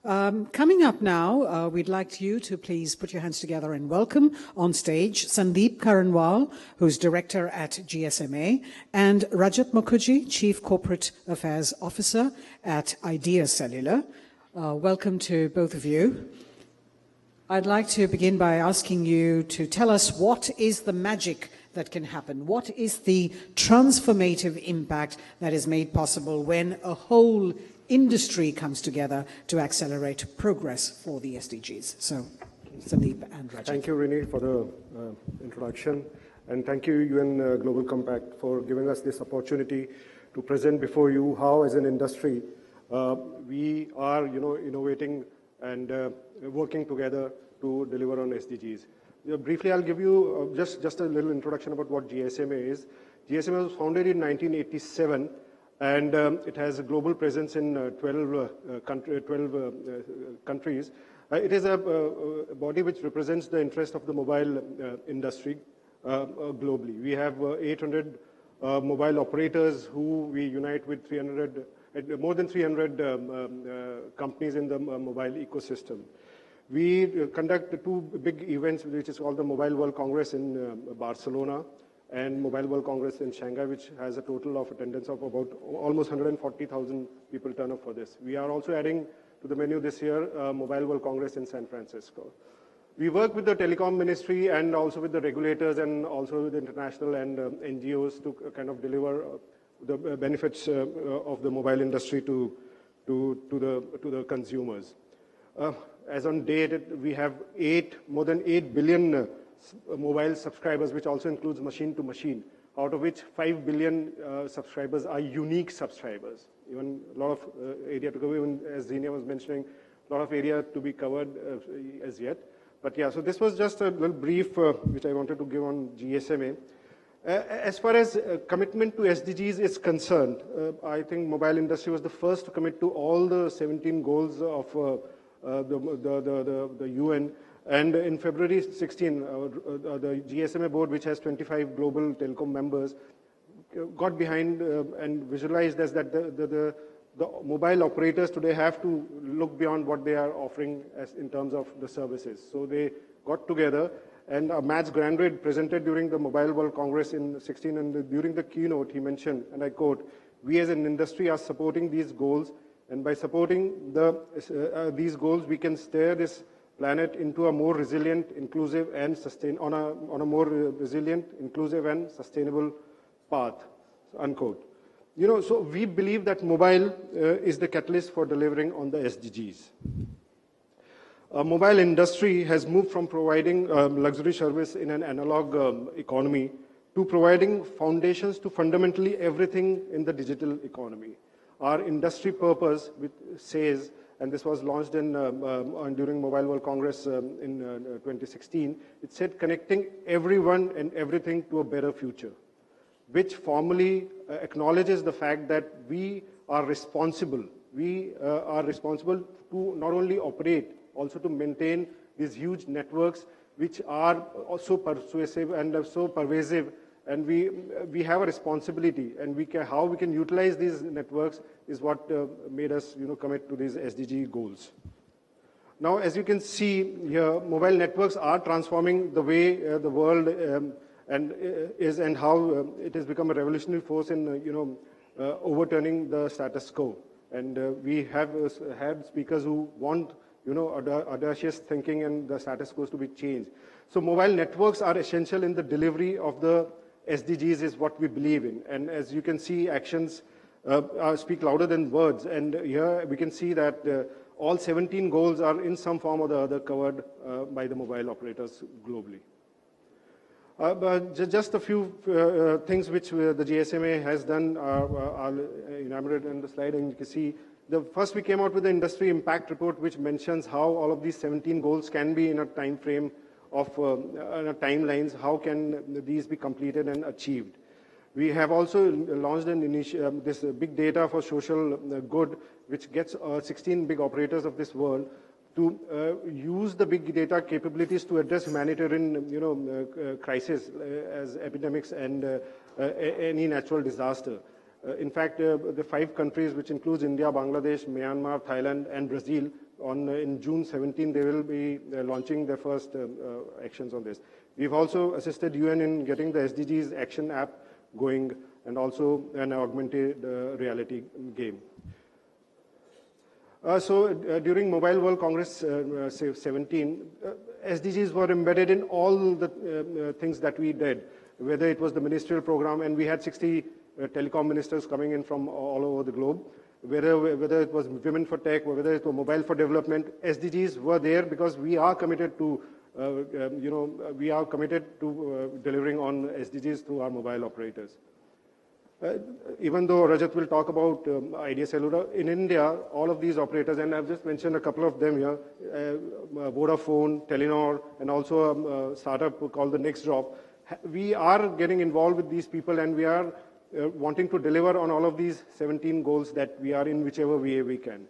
Coming up now, we'd like you to please put your hands together and welcome on stage Sandeep Karanwal, who's Director at GSMA, and Rajat Mukherjee, Chief Corporate Affairs Officer at Idea Cellular. Welcome to both of you. I'd like to begin by asking you to tell us what is the magic that can happen? What is the transformative impact that is made possible when a whole industry comes together to accelerate progress for the SDGs? So, Sandeep and Rajat. Thank you, Rini, for the introduction. And thank you, UN Global Compact, for giving us this opportunity to present before you how, as an industry, we are, innovating and working together to deliver on SDGs. Briefly, I'll give you just a little introduction about what GSMA is. GSMA was founded in 1987, and it has a global presence in 12 countries. It is a body which represents the interest of the mobile industry globally. We have 800 mobile operators who we unite with more than 300 companies in the mobile ecosystem. We conduct two big events, which is called the Mobile World Congress in Barcelona and Mobile World Congress in Shanghai, which has a total of attendance of about almost 140,000 people turn up for this. We are also adding to the menu this year Mobile World Congress in San Francisco. We work with the telecom ministry and also with the regulators and also with international and NGOs to kind of deliver the benefits of the mobile industry to the consumers. As on date, we have more than 8 billion mobile subscribers, which also includes machine to machine, out of which 5 billion subscribers are unique subscribers. Even a lot of area to cover, even as Zenia was mentioning, a lot of area to be covered as yet. But yeah, so this was just a little brief which I wanted to give on GSMA. As far as commitment to SDGs is concerned, I think mobile industry was the first to commit to all the 17 goals of the UN, and in February 16, the GSMA board, which has 25 global telecom members, got behind and visualized as that the mobile operators today have to look beyond what they are offering as in terms of the services. So they got together, and Matt's Grandred presented during the Mobile World Congress in 16, and during the keynote he mentioned, and I quote, "We as an industry are supporting these goals, and by supporting these goals, we can steer this planet into a more resilient, inclusive, and on a more resilient, inclusive, and sustainable path." Unquote. So we believe that mobile is the catalyst for delivering on the SDGs. Mobile industry has moved from providing luxury service in an analog economy to providing foundations to fundamentally everything in the digital economy. Our industry purpose, which says, and this was launched during Mobile World Congress in 2016, it said connecting everyone and everything to a better future, which formally acknowledges the fact that we are responsible. We are responsible to not only operate, also to maintain these huge networks, which are so persuasive and so pervasive. And we have a responsibility, and how we can utilize these networks is what made us commit to these SDG goals. Now, as you can see here, mobile networks are transforming the way the world and how it has become a revolutionary force in overturning the status quo. And we have had speakers who want audacious thinking and the status quo to be changed. So mobile networks are essential in the delivery of the SDGs is what we believe in. And as you can see, actions speak louder than words. And here we can see that all 17 goals are in some form or the other covered by the mobile operators globally. But just a few things which the GSMA has done are enumerated in the slide, and you can see first we came out with the industry impact report, which mentions how all of these 17 goals can be in a time frame of timelines, how can these be completed and achieved. We have also launched this big data for social good, which gets 16 big operators of this world to use the big data capabilities to address humanitarian crisis as epidemics and any natural disaster. In fact, the 5 countries, which includes India, Bangladesh, Myanmar, Thailand, and Brazil, in June 17, they will be launching their first actions on this. We've also assisted UN in getting the SDGs action app going, and also an augmented reality game. During Mobile World Congress 17, SDGs were embedded in all the things that we did, whether it was the ministerial program, and we had 60 telecom ministers coming in from all over the globe, whether it was Women for Tech, or whether it was Mobile for Development. SDGs were there because we are committed to, delivering on SDGs through our mobile operators. Even though Rajat will talk about Idea Cellular, in India, all of these operators, and I've just mentioned a couple of them here, Vodafone, Telenor, and also a startup called the Next Drop, we are getting involved with these people, and we are wanting to deliver on all of these 17 goals that we are in whichever way we can.